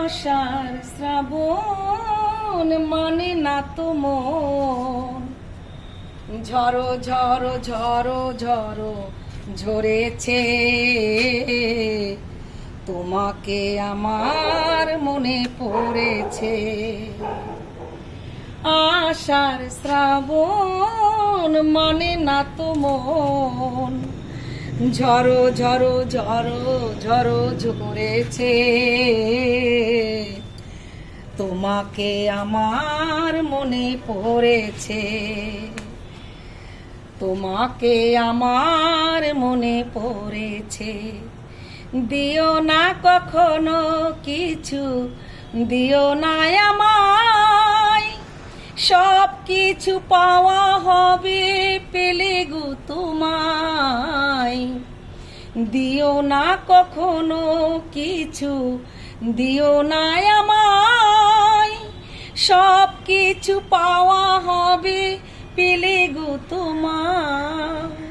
আষাঢ় শ্রাবণ মানে না তো মন, ঝড়ো ঝড়ো ঝড়ো ঝড়ো ঝরেছে, তোমাকে আমার মনে পড়েছে। আষাঢ় শ্রাবণ মানে না তো মন, ঝড়ো ঝড়ো ঝড়ো ঝড়ো ঝরেছে, তোমাকে আমার মনে পড়েছে, তোমাকে আমার মনে পড়েছে। দিও না কখনো কিছু, দিও না আমায়, সব কিছু পাওয়া হবে পেলে গো তোমায়। দিও না কখনো কিছু, দিও না আমায়, সব কিছু পাওয়া হবে পেলে গো তোমায়।